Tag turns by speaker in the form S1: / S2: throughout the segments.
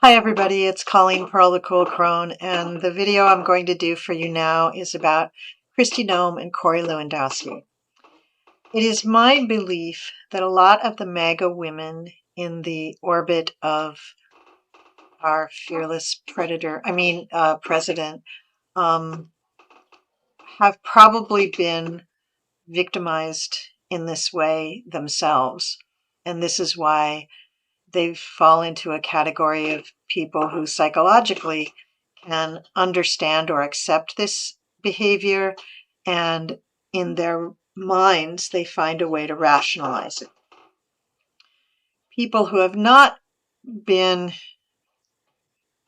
S1: Hi everybody, it's Colleen Pearl the Cool Crone, and the video I'm going to do for you now is about Kristi Noem and Corey Lewandowski. It is my belief that a lot of the MAGA women in the orbit of our fearless president, have probably been victimized in this way themselves. And this is why they fall into a category of people who psychologically can understand or accept this behavior, and in their minds they find a way to rationalize it. People who have not been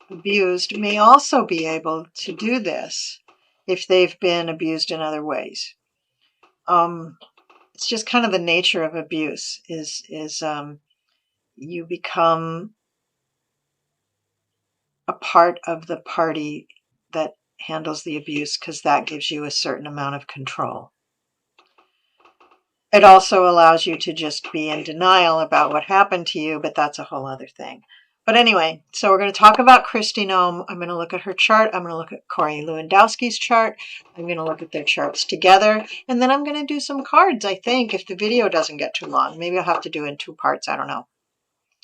S1: abused may also be able to do this if they've been abused in other ways. It's just kind of the nature of abuse is you become a part of the party that handles the abuse because that gives you a certain amount of control. It also allows you to just be in denial about what happened to you, but that's a whole other thing. But anyway, so we're going to talk about Kristi Noem. I'm going to look at her chart. I'm going to look at Corey Lewandowski's chart. I'm going to look at their charts together. And then I'm going to do some cards, I think, if the video doesn't get too long. Maybe I'll have to do it in 2 parts. I don't know.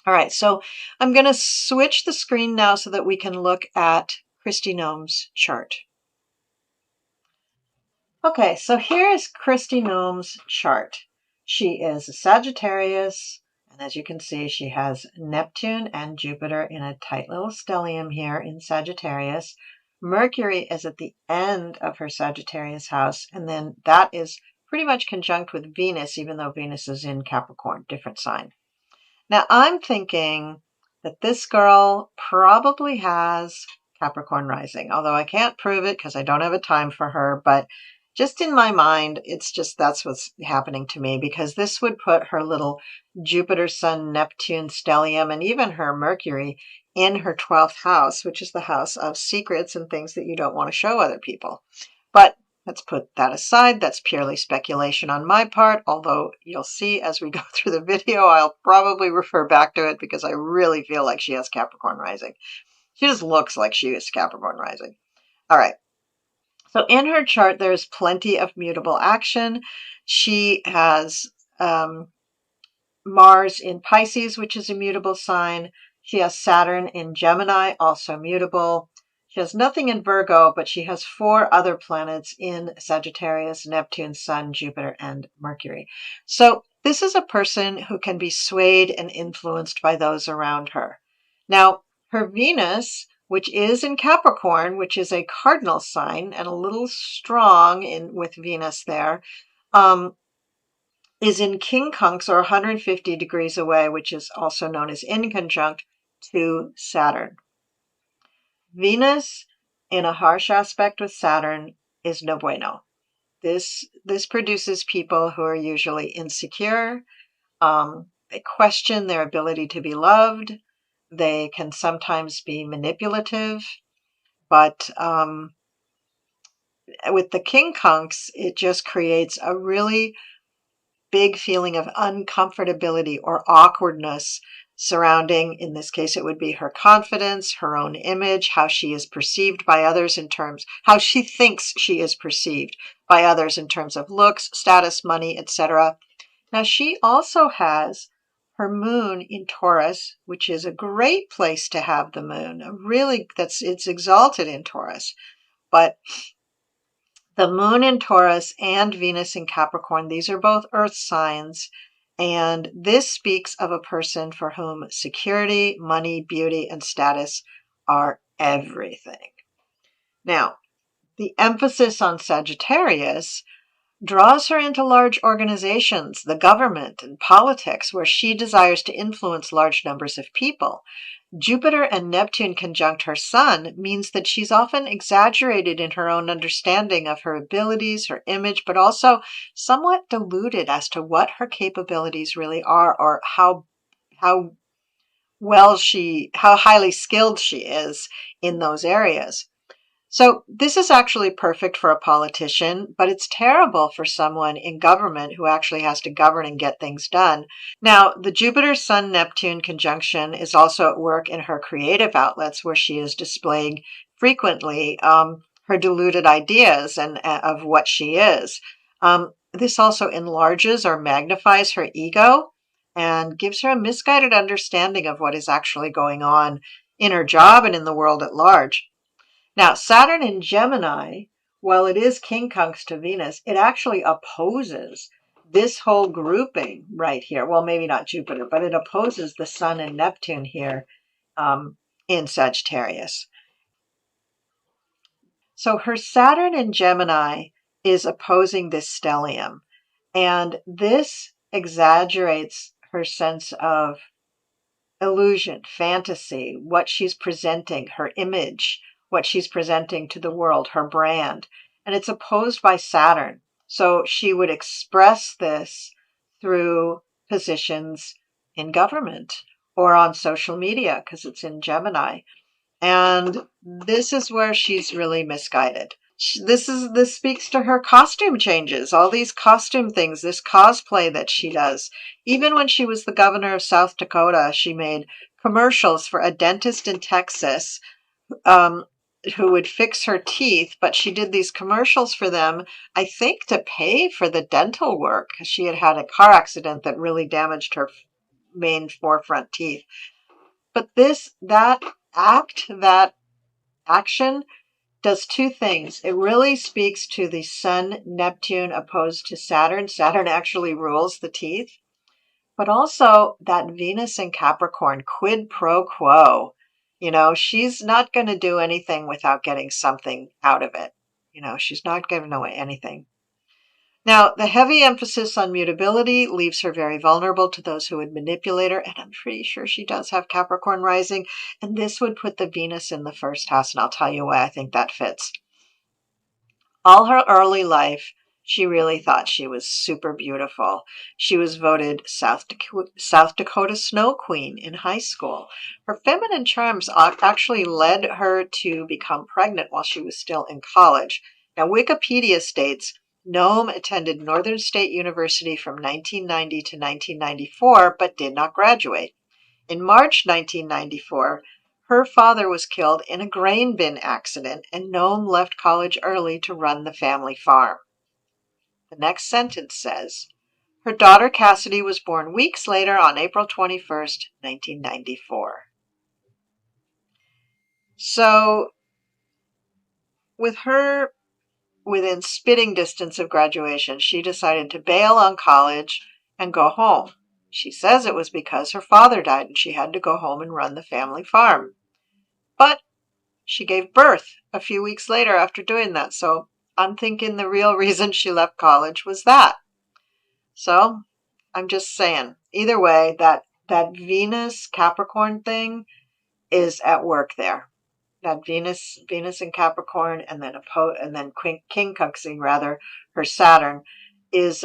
S1: All right, so I'm going to switch the screen now so that we can look at Kristi Noem's chart. Okay, so here is Kristi Noem's chart. She is a Sagittarius, and as you can see, she has Neptune and Jupiter in a tight little stellium here in Sagittarius. Mercury is at the end of her Sagittarius house, and then that is pretty much conjunct with Venus, even though Venus is in Capricorn, different sign. Now, I'm thinking that this girl probably has Capricorn rising, although I can't prove it because I don't have a time for her, but just in my mind, it's just that's what's happening to me, because this would put her little Jupiter, Sun, Neptune stellium, and even her Mercury in her 12th house, which is the house of secrets and things that you don't want to show other people. But let's put that aside. That's purely speculation on my part, although you'll see as we go through the video, I'll probably refer back to it because I really feel like she has Capricorn rising. She just looks like she is Capricorn rising. All right. So in her chart, there's plenty of mutable action. She has Mars in Pisces, which is a mutable sign. She has Saturn in Gemini, also mutable. She has nothing in Virgo, but she has 4 other planets in Sagittarius: Neptune, Sun, Jupiter, and Mercury. So this is a person who can be swayed and influenced by those around her. Now, her Venus, which is in Capricorn, which is a cardinal sign and a little strong with Venus there, is in quincunx, or 150 degrees away, which is also known as inconjunct to Saturn. Venus in a harsh aspect with Saturn is no bueno. This produces people who are usually insecure. They question their ability to be loved. They can sometimes be manipulative, but with the quincunx, it just creates a really big feeling of uncomfortability or awkwardness surrounding, in this case, it would be her confidence, her own image, how she is perceived by others how she thinks she is perceived by others in terms of looks, status, money, etc. Now, she also has her moon in Taurus, which is a great place to have the moon. It's exalted in Taurus, but the moon in Taurus and Venus in Capricorn, these are both earth signs, and this speaks of a person for whom security, money, beauty, and status are everything. Now, the emphasis on Sagittarius draws her into large organizations, the government, and politics, where she desires to influence large numbers of people. Jupiter and Neptune conjunct her Sun means that she's often exaggerated in her own understanding of her abilities, her image, but also somewhat deluded as to what her capabilities really are, or how highly skilled she is in those areas. So this is actually perfect for a politician, but it's terrible for someone in government who actually has to govern and get things done. Now, the Jupiter-Sun-Neptune conjunction is also at work in her creative outlets, where she is displaying frequently her deluded ideas and of what she is. This also enlarges or magnifies her ego and gives her a misguided understanding of what is actually going on in her job and in the world at large. Now, Saturn in Gemini, while it is quincunx to Venus, it actually opposes this whole grouping right here. Well, maybe not Jupiter, but it opposes the Sun and Neptune here in Sagittarius. So her Saturn in Gemini is opposing this stellium, and this exaggerates her sense of illusion, fantasy, what she's presenting, her image, what she's presenting to the world, her brand. And it's opposed by Saturn. So she would express this through positions in government or on social media because it's in Gemini. And this is where she's really misguided. This speaks to her costume changes, all these costume things, this cosplay that she does. Even when she was the governor of South Dakota, she made commercials for a dentist in Texas who would fix her teeth, but she did these commercials for them, I think, to pay for the dental work. She had had a car accident that really damaged her main forefront teeth. But that action does two things. It really speaks to the Sun, Neptune opposed to Saturn. Saturn actually rules the teeth. But also that Venus in Capricorn, quid pro quo. She's not going to do anything without getting something out of it. She's not giving away anything. Now, the heavy emphasis on mutability leaves her very vulnerable to those who would manipulate her, and I'm pretty sure she does have Capricorn rising, and this would put the Venus in the first house, and I'll tell you why I think that fits. All her early life, she really thought she was super beautiful. She was voted South Dakota Snow Queen in high school. Her feminine charms actually led her to become pregnant while she was still in college. Now, Wikipedia states Noem attended Northern State University from 1990 to 1994, but did not graduate. In March 1994, her father was killed in a grain bin accident, and Noem left college early to run the family farm. The next sentence says, her daughter Cassidy was born weeks later on April 21st, 1994. So, with her within spitting distance of graduation, she decided to bail on college and go home. She says it was because her father died and she had to go home and run the family farm. But she gave birth a few weeks later after doing that, so I'm thinking the real reason she left college was that. So, I'm just saying, either way, that Venus Capricorn thing is at work there. That Venus in Capricorn, and then quincunxing rather her Saturn is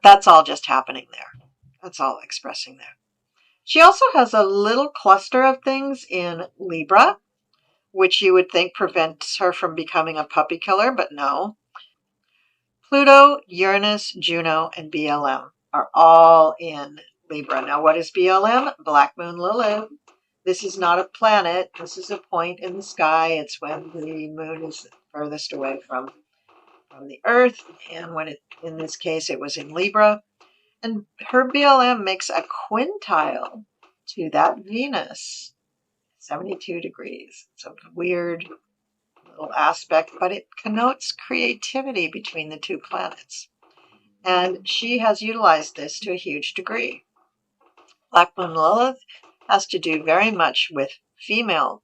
S1: that's all just happening there. That's all expressing there. She also has a little cluster of things in Libra, which you would think prevents her from becoming a puppy killer, but no. Pluto, Uranus, Juno, and BLM are all in Libra. Now, what is BLM? Black Moon Lilith. This is not a planet. This is a point in the sky. It's when the moon is furthest away from the Earth. And in this case, it was in Libra. And her BLM makes a quintile to that Venus, 72 degrees. It's a weird little aspect, but it connotes creativity between the two planets. And she has utilized this to a huge degree. Black Moon Lilith has to do very much with female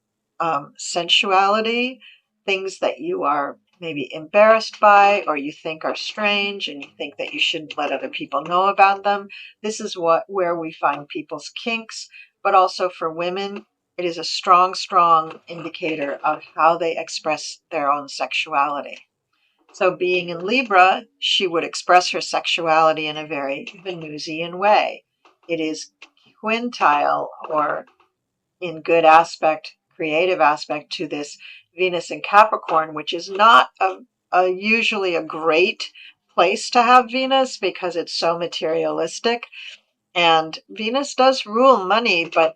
S1: sensuality, things that you are maybe embarrassed by or you think are strange and you think that you shouldn't let other people know about them. This is where we find people's kinks, but also for women, it is a strong, strong indicator of how they express their own sexuality. So being in Libra, she would express her sexuality in a very Venusian way. It is quintile, or in good aspect, creative aspect, to this Venus in Capricorn, which is not usually a great place to have Venus because it's so materialistic. And Venus does rule money, but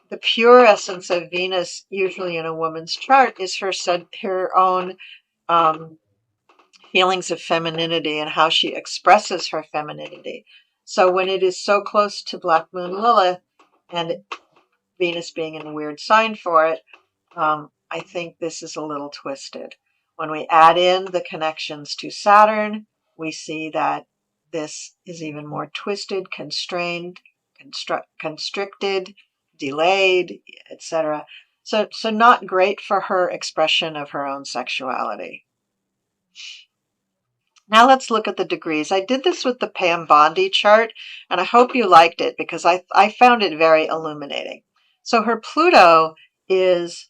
S1: the pure essence of Venus, usually in a woman's chart, is her own feelings of femininity and how she expresses her femininity. So when it is so close to Black Moon Lilith and Venus being in a weird sign for it, I think this is a little twisted. When we add in the connections to Saturn, we see that this is even more twisted, constrained, constricted, delayed, etc. So not great for her expression of her own sexuality. Now let's look at the degrees. I did this with the Pam Bondi chart, and I hope you liked it because I found it very illuminating. So her Pluto is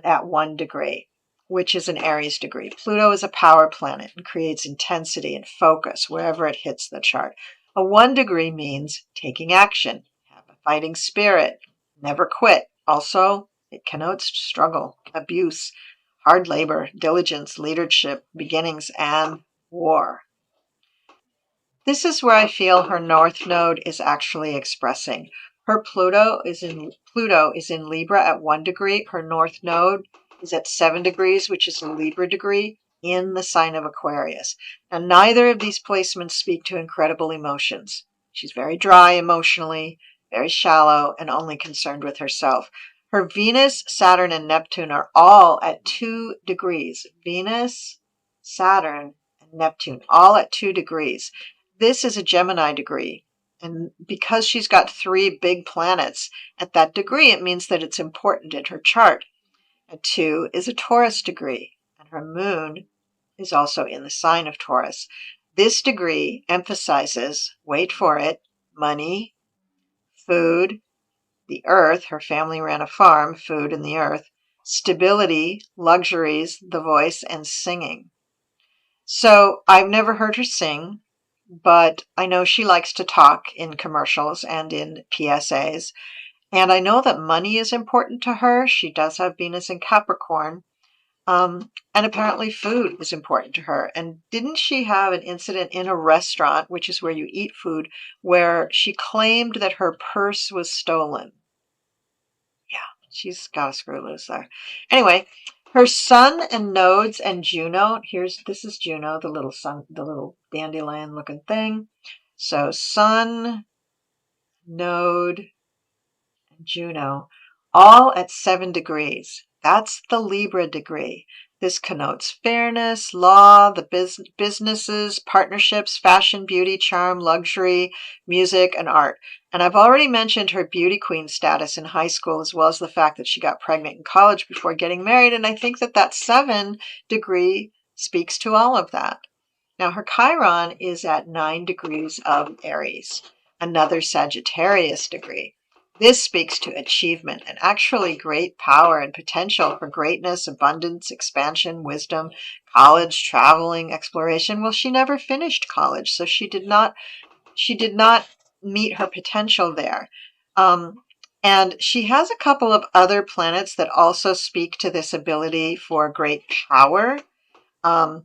S1: at 1 degree, which is an Aries degree. Pluto is a power planet and creates intensity and focus wherever it hits the chart. A 1 degree means taking action, have a fighting spirit, never quit. Also, it connotes struggle, abuse, hard labor, diligence, leadership, beginnings, and war. This is where I feel her North Node is actually expressing. Her Pluto is in Libra at 1 degree. Her North Node is at 7 degrees, which is a Libra degree, in the sign of Aquarius. And neither of these placements speak to incredible emotions. She's very dry emotionally, very shallow, and only concerned with herself. Her Venus, Saturn, and Neptune are all at 2 degrees. Venus, Saturn, and Neptune, all at 2 degrees. This is a Gemini degree. And because she's got 3 big planets at that degree, it means that it's important in her chart. And 2 is a Taurus degree, and her moon is also in the sign of Taurus. This degree emphasizes, wait for it, money, food, the earth, her family ran a farm, food and the earth, stability, luxuries, the voice, and singing. So I've never heard her sing, but I know she likes to talk in commercials and in PSAs. And I know that money is important to her. She does have Venus in Capricorn. And apparently food is important to her. And didn't she have an incident in a restaurant, which is where you eat food, where she claimed that her purse was stolen? Yeah, she's got a screw loose there. Anyway, her sun and nodes and Juno. This is Juno, the little dandelion looking thing. So sun, node, and Juno, all at 7 degrees. That's the Libra degree. This connotes fairness, law, the businesses, partnerships, fashion, beauty, charm, luxury, music, and art. And I've already mentioned her beauty queen status in high school, as well as the fact that she got pregnant in college before getting married. And I think that 7 degree speaks to all of that. Now, her Chiron is at 9 degrees of Aries, another Sagittarius degree. This speaks to achievement and actually great power and potential for greatness, abundance, expansion, wisdom, college, traveling, exploration. Well, she never finished college, so she did not meet her potential there. And she has a couple of other planets that also speak to this ability for great power and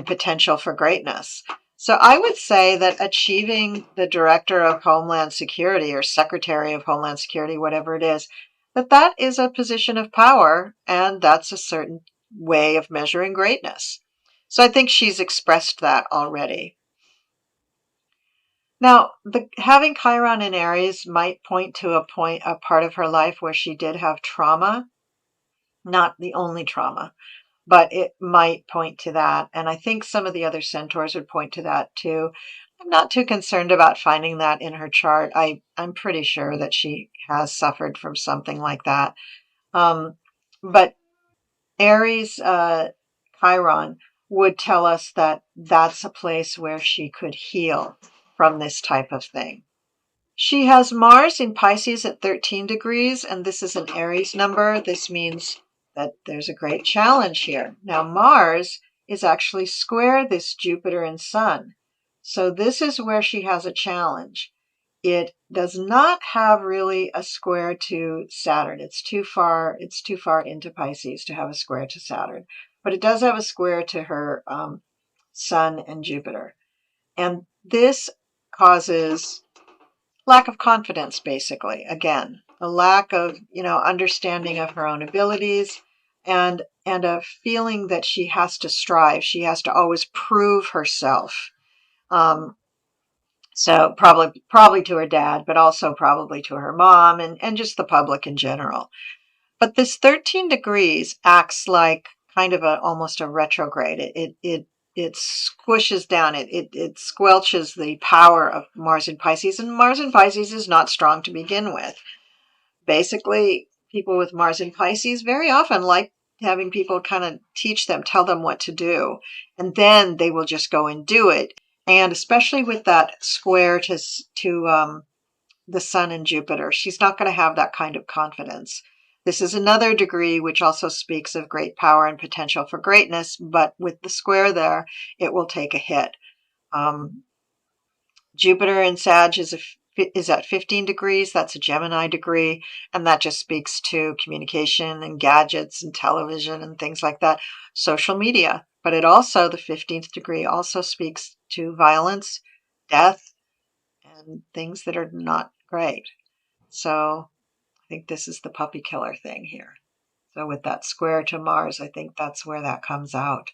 S1: potential for greatness. So I would say that achieving the Director of Homeland Security or Secretary of Homeland Security, whatever it is, that is a position of power, and that's a certain way of measuring greatness. So I think she's expressed that already. Now, having Chiron in Aries might point to a part of her life where she did have trauma, not the only trauma, but it might point to that. And I think some of the other centaurs would point to that too. I'm not too concerned about finding that in her chart. I'm pretty sure that she has suffered from something like that. But Aries Chiron would tell us that that's a place where she could heal from this type of thing. She has Mars in Pisces at 13 degrees, and this is an Aries number. This means that there's a great challenge here. Now, Mars is actually square this Jupiter and Sun. So this is where she has a challenge. It does not have really a square to Saturn. It's too far into Pisces to have a square to Saturn. But it does have a square to her Sun and Jupiter. And this causes lack of confidence, basically. Again, a lack of, understanding of her own abilities, and a feeling that she has to strive. She has to always prove herself. So probably to her dad, but also probably to her mom and just the public in general. But this 13 degrees acts like kind of almost a retrograde. It squishes down, it squelches the power of Mars in Pisces, and Mars in Pisces is not strong to begin with. Basically, people with Mars in Pisces very often like having people kind of tell them what to do, and then they will just go and do it. And especially with that square to the Sun and Jupiter, she's not going to have that kind of confidence. This is another degree which also speaks of great power and potential for greatness, but with the square there, it will take a hit. Jupiter in Sag is at 15 degrees. That's a Gemini degree, and that just speaks to communication and gadgets and television and things like that, social media. But it also, the 15th degree, also speaks to violence, death, and things that are not great. So I think this is the puppy killer thing here. So with that square to Mars, I think that's where that comes out,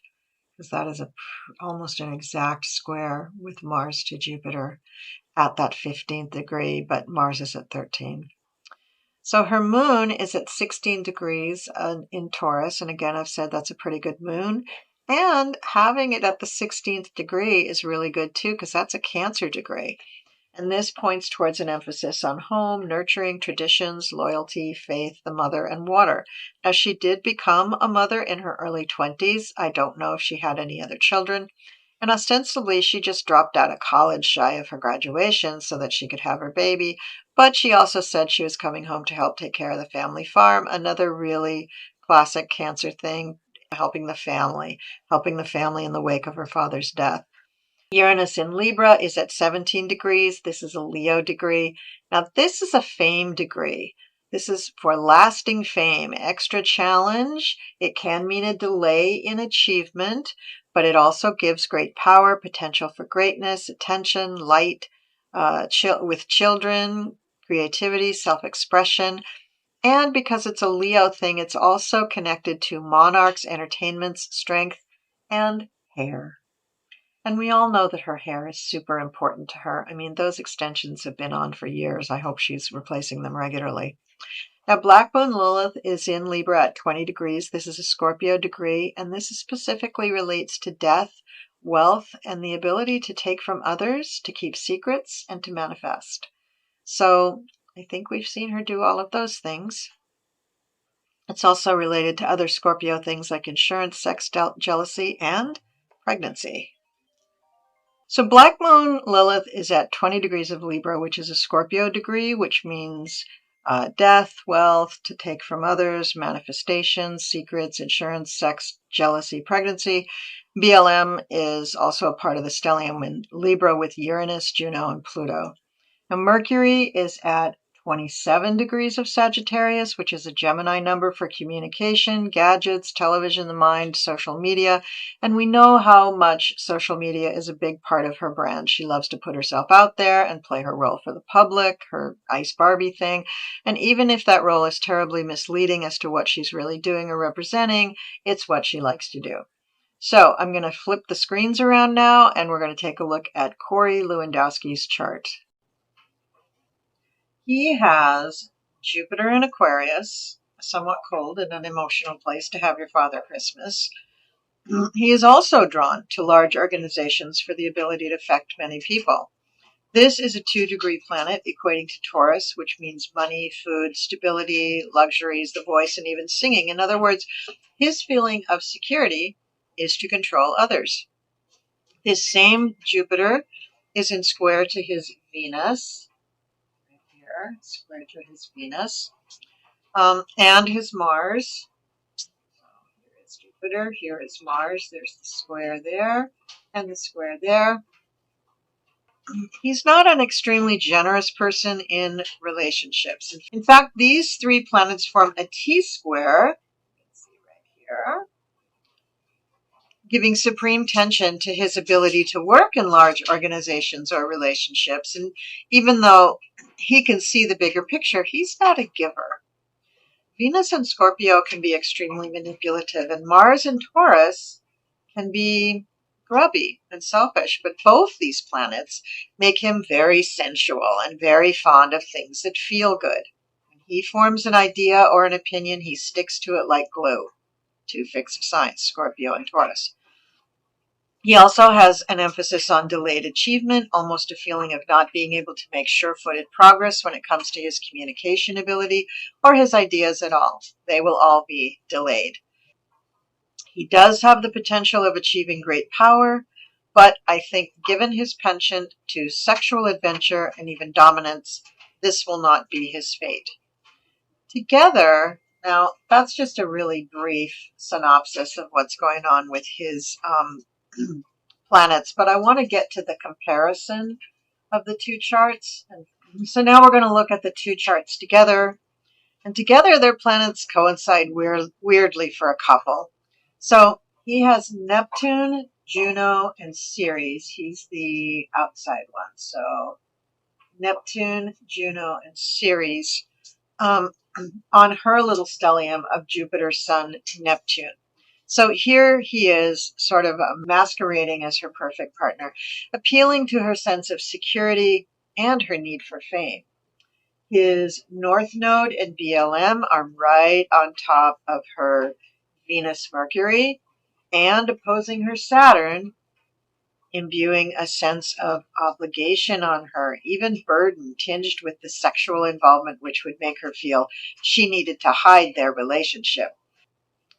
S1: because that is almost an exact square with Mars to Jupiter at that 15th degree, but Mars is at 13. So her moon is at 16 degrees in Taurus, and again, I've said that's a pretty good moon. And having it at the 16th degree is really good too, because that's a Cancer degree. And this points towards an emphasis on home, nurturing, traditions, loyalty, faith, the mother, and water. Now, she did become a mother in her early 20s. I don't know if she had any other children. And ostensibly, she just dropped out of college shy of her graduation so that she could have her baby. But she also said she was coming home to help take care of the family farm. Another really classic Cancer thing, helping the family in the wake of her father's death. Uranus in Libra is at 17 degrees. This is a Leo degree. Now, this is a fame degree. This is for lasting fame, extra challenge. It can mean a delay in achievement, but it also gives great power, potential for greatness, attention, light, with children, creativity, self-expression. And because it's a Leo thing, it's also connected to monarchs, entertainments, strength, and hair. And we all know that her hair is super important to her. I mean, those extensions have been on for years. I hope she's replacing them regularly. Now, Black Moon Lilith is in Libra at 20 degrees. This is a Scorpio degree, and this specifically relates to death, wealth, and the ability to take from others, to keep secrets, and to manifest. So I think we've seen her do all of those things. It's also related to other Scorpio things like insurance, sex, jealousy, and pregnancy. So Black Moon Lilith is at 20 degrees of Libra, which is a Scorpio degree, which means death, wealth, to take from others, manifestations, secrets, insurance, sex, jealousy, pregnancy. BLM is also a part of the stellium in Libra with Uranus, Juno, and Pluto. Now Mercury is at 27 degrees of Sagittarius, which is a Gemini number for communication, gadgets, television, the mind, social media. And we know how much social media is a big part of her brand. She loves to put herself out there and play her role for the public, her Ice Barbie thing. And even if that role is terribly misleading as to what she's really doing or representing, it's what she likes to do. So I'm going to flip the screens around now, and we're going to take a look at Corey Lewandowski's chart. He has Jupiter in Aquarius, somewhat cold and an emotional place to have your father Christmas. He is also drawn to large organizations for the ability to affect many people. This is a 2-degree planet equating to Taurus, which means money, food, stability, luxuries, the voice, and even singing. In other words, his feeling of security is to control others. This same Jupiter is in square to his Venus. Square to his Venus, and his Mars. So here is Jupiter, here is Mars. There's the square there, and the square there. he's not an extremely generous person in relationships. In fact, these three planets form a T-square. You can see right here, giving supreme tension to his ability to work in large organizations or relationships. And even though he can see the bigger picture, he's not a giver. Venus and Scorpio can be extremely manipulative, and Mars and Taurus can be grubby and selfish. But both these planets make him very sensual and very fond of things that feel good. When he forms an idea or an opinion, he sticks to it like glue. Two fixed signs, Scorpio and Taurus. He also has an emphasis on delayed achievement, almost a feeling of not being able to make sure-footed progress when it comes to his communication ability or his ideas at all. They will all be delayed. He does have the potential of achieving great power, but I think given his penchant to sexual adventure and even dominance, this will not be his fate. Together, now that's just a really brief synopsis of what's going on with his planets, but I want to get to the comparison of the two charts. And so now we're going to look at the two charts together. And together their planets coincide weirdly for a couple. So he has Neptune, Juno, and Ceres. He's the outside one. So Neptune, Juno, and Ceres on her little stellium of Jupiter, Sun, Neptune. So here he is sort of masquerading as her perfect partner, appealing to her sense of security and her need for fame. His North Node and BLM are right on top of her Venus Mercury and opposing her Saturn, imbuing a sense of obligation on her, even burden tinged with the sexual involvement which would make her feel she needed to hide their relationship.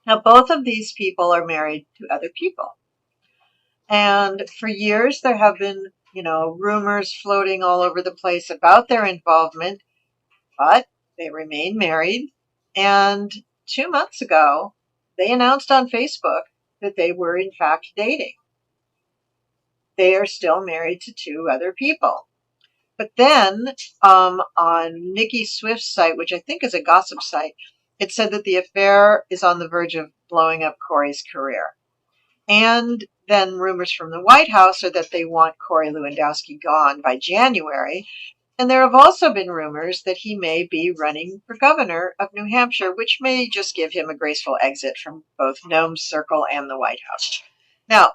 S1: Now, both of these people are married to other people. And for years, there have been, rumors floating all over the place about their involvement, but they remain married. And 2 months ago, they announced on Facebook that they were in fact dating. They are still married to two other people. But then on Nikki Swift's site, which I think is a gossip site, it said that the affair is on the verge of blowing up Corey's career. And then rumors from the White House are that they want Corey Lewandowski gone by January. And there have also been rumors that he may be running for governor of New Hampshire, which may just give him a graceful exit from both Noem's circle and the White House. Now,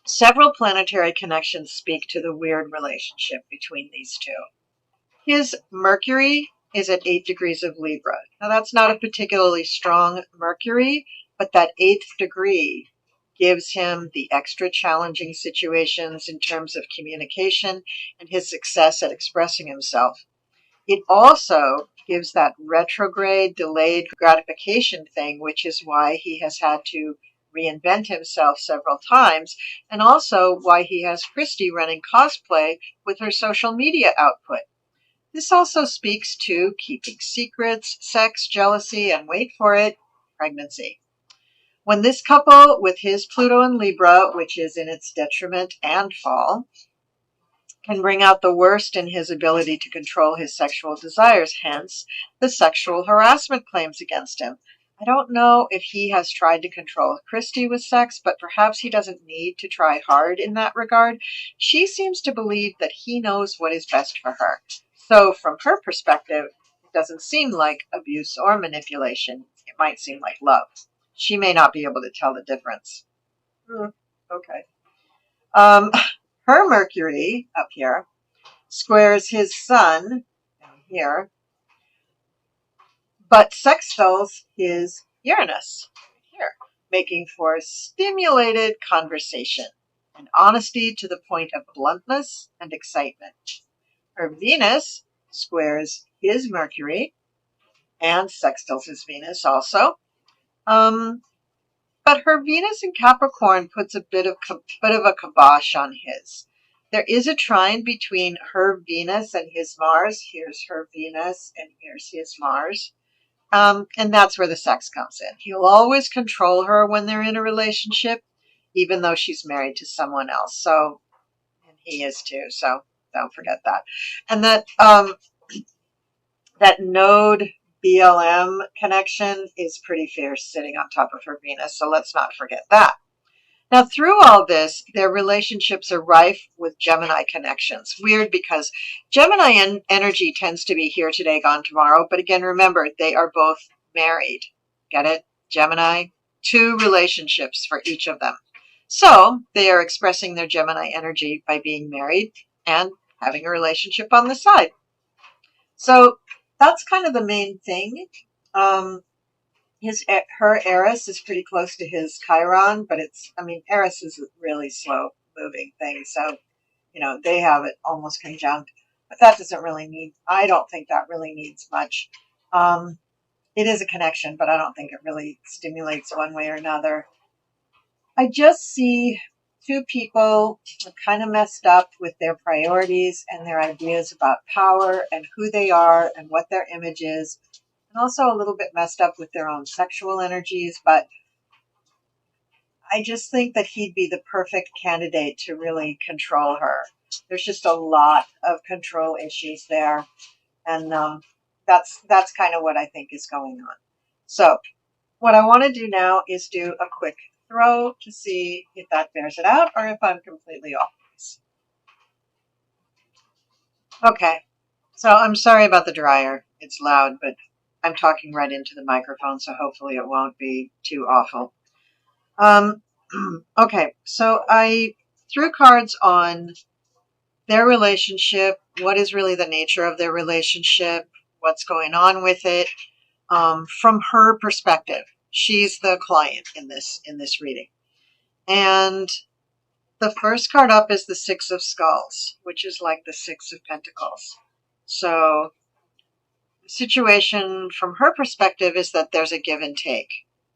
S1: several planetary connections speak to the weird relationship between these two. His Mercury is at 8 degrees of Libra. Now, that's not a particularly strong Mercury, but that 8th degree gives him the extra challenging situations in terms of communication and his success at expressing himself. It also gives that retrograde, delayed gratification thing, which is why he has had to reinvent himself several times, and also why he has Kristi running cosplay with her social media output. This also speaks to keeping secrets, sex, jealousy, and wait for it, pregnancy. When this couple with his Pluto in Libra, which is in its detriment and fall, can bring out the worst in his ability to control his sexual desires, hence the sexual harassment claims against him. I don't know if he has tried to control Kristi with sex, but perhaps he doesn't need to try hard in that regard. She seems to believe that he knows what is best for her. So from her perspective, it doesn't seem like abuse or manipulation. It might seem like love. She may not be able to tell the difference. Okay. Her Mercury, up here, squares his Sun, down here, but sextiles his Uranus, here, making for stimulated conversation and honesty to the point of bluntness and excitement. Her Venus squares his Mercury and sextiles his Venus also. But her Venus in Capricorn puts a bit of a kibosh on his. There is a trine between her Venus and his Mars. Here's her Venus and here's his Mars. And that's where the sex comes in. He'll always control her when they're in a relationship, even though she's married to someone else. So, and he is too. So don't forget that. And that that node BLM connection is pretty fierce sitting on top of her Venus. So let's not forget that. Now, through all this, their relationships are rife with Gemini connections. Weird because Gemini energy tends to be here today, gone tomorrow. But again, remember, they are both married. Get it? Gemini, 2 relationships for each of them. So they are expressing their Gemini energy by being married and having a relationship on the side. So that's kind of the main thing. Her Eris is pretty close to his Chiron, but Eris is a really slow moving thing. So, they have it almost conjunct, but that doesn't really I don't think that really needs much. It is a connection, but I don't think it really stimulates one way or another. I just see 2 people kind of messed up with their priorities and their ideas about power and who they are and what their image is. And also a little bit messed up with their own sexual energies, but I just think that he'd be the perfect candidate to really control her. There's just a lot of control issues there, and that's kind of what I think is going on. So what I want to do now is do a quick throw to see if that bears it out or if I'm completely off base. Okay, so I'm sorry about the dryer. It's loud, but I'm talking right into the microphone, so hopefully it won't be too awful. Okay, so I threw cards on their relationship, what is really the nature of their relationship, what's going on with it, from her perspective. She's the client in this reading. And the first card up is the 6 of Skulls, which is like the 6 of Pentacles. So the situation from her perspective is that there's a give and take.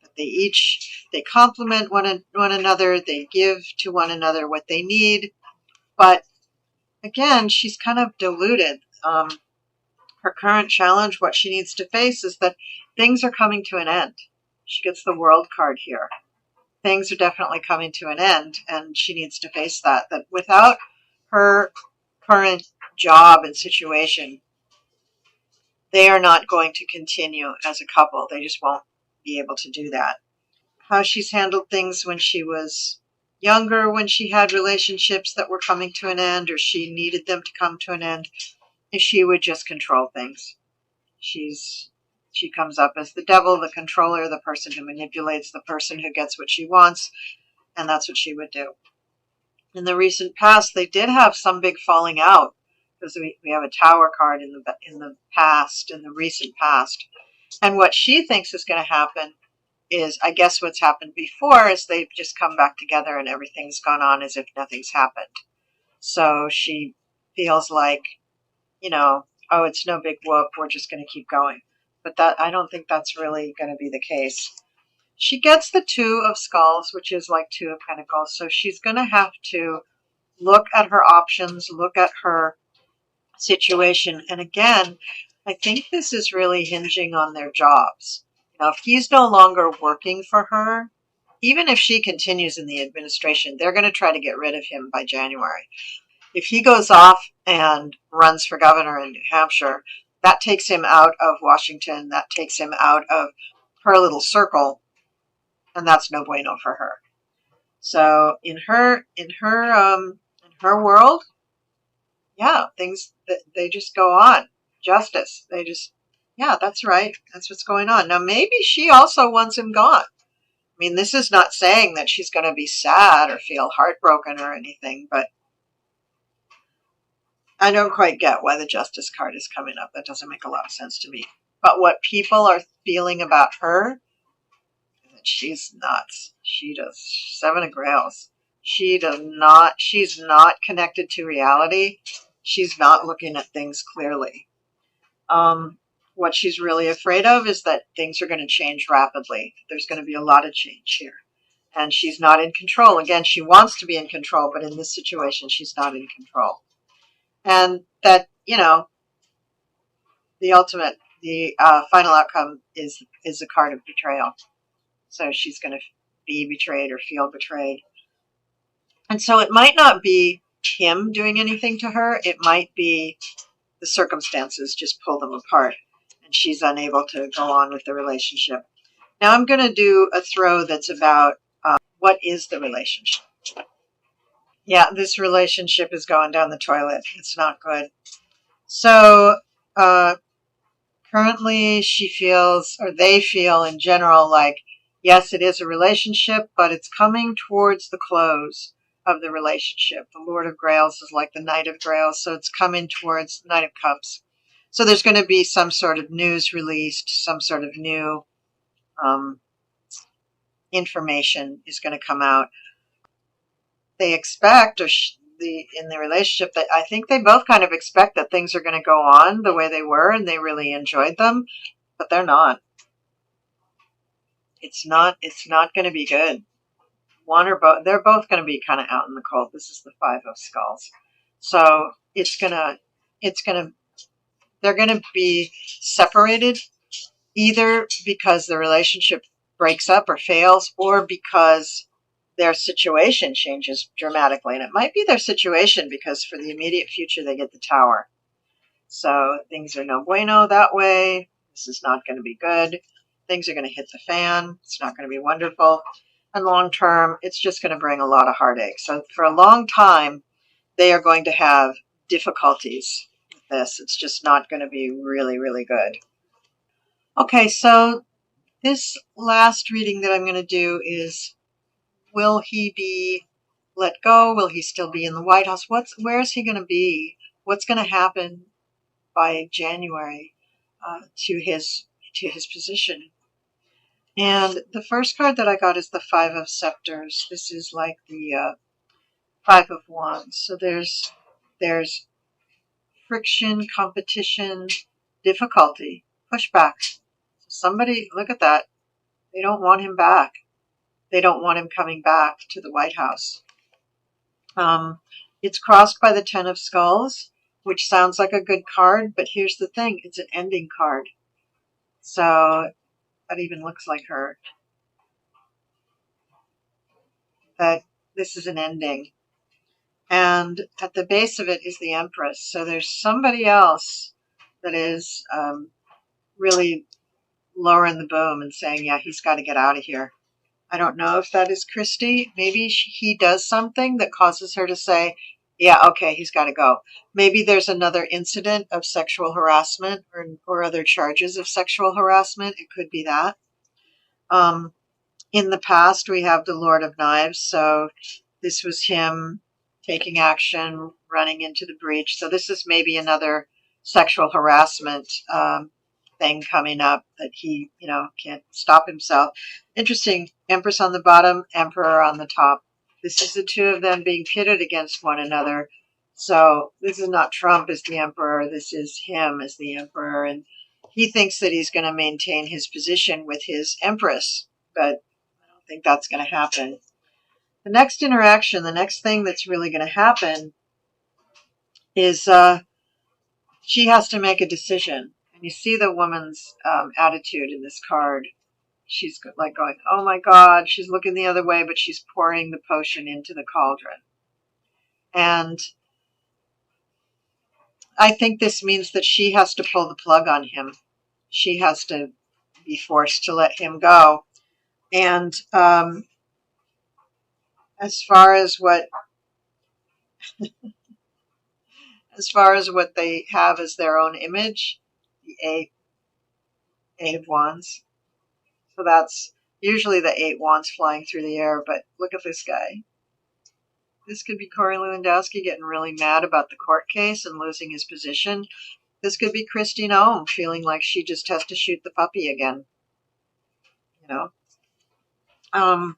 S1: That they complement one another, they give to one another what they need. But again, she's kind of deluded. Her current challenge, what she needs to face, is that things are coming to an end. She gets the World card here. Things are definitely coming to an end, and she needs to face that without her current job and situation, they are not going to continue as a couple. They just won't be able to do that. How she's handled things when she was younger, when she had relationships that were coming to an end, or she needed them to come to an end, is she would just control things. She comes up as the devil, the controller, the person who manipulates, the person who gets what she wants, and that's what she would do. In the recent past, they did have some big falling out, because we have a Tower card in the past, in the recent past. And what she thinks is going to happen is, I guess what's happened before is they've just come back together and everything's gone on as if nothing's happened. So she feels like, oh, it's no big whoop, we're just going to keep going. But I don't think that's really going to be the case. She gets the 2 of Skulls, which is like 2 of Pentacles. So she's going to have to look at her options, look at her situation. And again, I think this is really hinging on their jobs. If he's no longer working for her, even if she continues in the administration, they're going to try to get rid of him by January. If he goes off and runs for governor in New Hampshire, that takes him out of Washington, that takes him out of her little circle, and that's no bueno for her. So in her world, yeah, things they just go on. Justice. That's right. That's what's going on. Now maybe she also wants him gone. This is not saying that she's going to be sad or feel heartbroken or anything, but I don't quite get why the Justice card is coming up. That doesn't make a lot of sense to me. But what people are feeling about her, she's nuts. She does 7 of Grails. She's not connected to reality. She's not looking at things clearly. What she's really afraid of is that things are going to change rapidly. There's going to be a lot of change here. And she's not in control. Again, she wants to be in control, but in this situation, she's not in control. And that, the final outcome is a card of betrayal. So she's going to be betrayed or feel betrayed. And so it might not be him doing anything to her. It might be the circumstances just pull them apart, and she's unable to go on with the relationship. Now I'm going to do a throw that's about what is the relationship. Yeah, this relationship is going down the toilet. It's not good. So currently she feels, or they feel in general, like, yes, it is a relationship, but it's coming towards the close of the relationship. The Lord of Grails is like the Knight of Grails, so it's coming towards the Knight of Cups. So there's going to be some sort of news released, some sort of new information is going to come out. They expect, in the relationship, that I think they both kind of expect that things are going to go on the way they were, and they really enjoyed them, but they're not. It's not going to be good. One or both, they're both going to be kind of out in the cold. This is the Five of Skulls. So they're going to be separated, either because the relationship breaks up or fails, or because their situation changes dramatically. And it might be their situation because for the immediate future, they get the Tower. So things are no bueno that way. This is not going to be good. Things are going to hit the fan. It's not going to be wonderful. And long term, it's just going to bring a lot of heartache. So for a long time, they are going to have difficulties with this. It's just not going to be really, really good. Okay, so this last reading that I'm going to do is, will he be let go? Will he still be in the White House? Where is he going to be? What's going to happen by January to his position? And the first card that I got is the Five of Scepters. This is like the Five of Wands. So there's friction, competition, difficulty, pushback. Somebody, look at that. They don't want him back. They don't want him coming back to the White House. It's crossed by the Ten of Skulls, which sounds like a good card, but here's the thing. It's an ending card. So that even looks like her. That this is an ending. And at the base of it is the Empress. So there's somebody else that is really lowering the boom and saying, yeah, he's got to get out of here. I don't know if that is Kristi. Maybe he does something that causes her to say, yeah, okay, he's got to go. Maybe there's another incident of sexual harassment or other charges of sexual harassment. It could be that. In the past, we have the Lord of Knives. So this was him taking action, running into the breach. So this is maybe another sexual harassment thing coming up that he, can't stop himself. Interesting. Empress on the bottom, Emperor on the top. This is the two of them being pitted against one another. So this is not Trump as the Emperor. This is him as the Emperor. And he thinks that he's going to maintain his position with his Empress. But I don't think that's going to happen. The next interaction, the next thing that's really going to happen is she has to make a decision. And you see the woman's attitude in this card. She's like going, oh my God, she's looking the other way, but she's pouring the potion into the cauldron. And I think this means that she has to pull the plug on him. She has to be forced to let him go. And as far as what they have as their own image, the Eight of Wands. So that's usually the 8 wands flying through the air, but look at this guy. This could be Corey Lewandowski getting really mad about the court case and losing his position. This could be Kristi Noem feeling like she just has to shoot the puppy again. How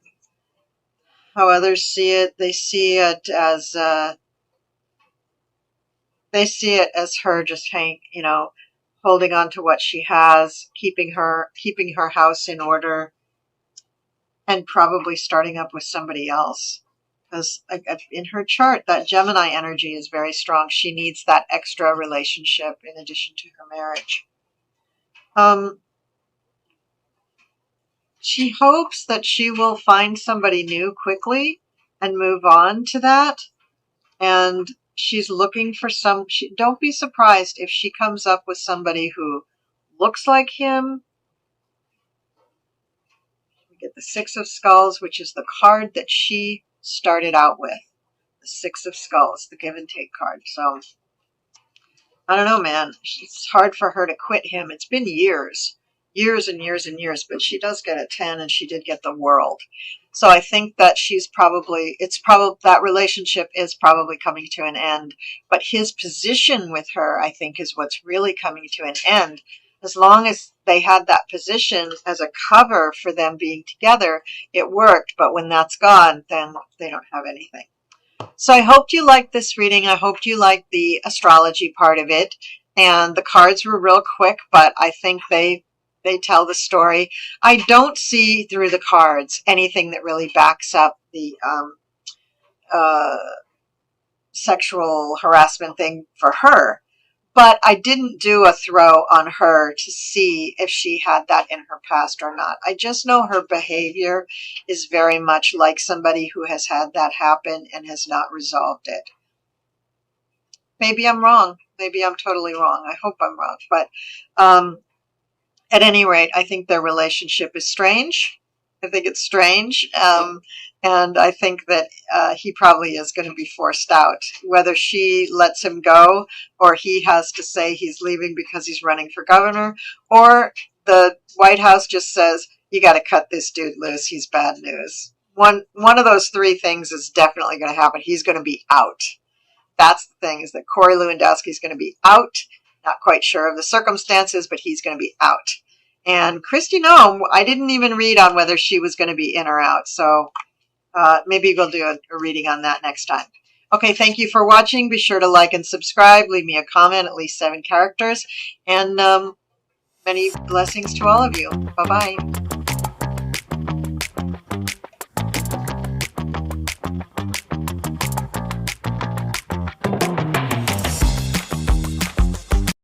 S1: others see it, they see it as her just holding on to what she has, keeping her house in order, and probably starting up with somebody else. Because in her chart, that Gemini energy is very strong. She needs that extra relationship in addition to her marriage. She hopes that she will find somebody new quickly and move on to that. and she's looking for don't be surprised if she comes up with somebody who looks like him. We get the Six of Skulls, which is the card that she started out with. The Six of Skulls, the give and take card. So, I don't know, man. It's hard for her to quit him. It's been years. Years and years and years, but she does get a 10 and she did get the World. So I think that that relationship is probably coming to an end, but his position with her, I think, is what's really coming to an end. As long as they had that position as a cover for them being together, it worked, but when that's gone, then they don't have anything. So I hoped you liked this reading. I hoped you liked the astrology part of it, and the cards were real quick, but I think they tell the story. I don't see through the cards anything that really backs up the sexual harassment thing for her. But I didn't do a throw on her to see if she had that in her past or not. I just know her behavior is very much like somebody who has had that happen and has not resolved it. Maybe I'm wrong. Maybe I'm totally wrong. I hope I'm wrong. But at any rate, I think their relationship is strange. I think it's strange. And I think that he probably is going to be forced out. Whether she lets him go or he has to say he's leaving because he's running for governor, or the White House just says, you got to cut this dude loose. He's bad news. One of those three things is definitely going to happen. He's going to be out. That's the thing, is that Corey Lewandowski is going to be out. Not quite sure of the circumstances, but he's going to be out. And Kristi Noem, I didn't even read on whether she was going to be in or out. So maybe we'll do a reading on that next time. Okay, thank you for watching. Be sure to like and subscribe. Leave me a comment, at least 7 characters. And many blessings to all of you. Bye-bye.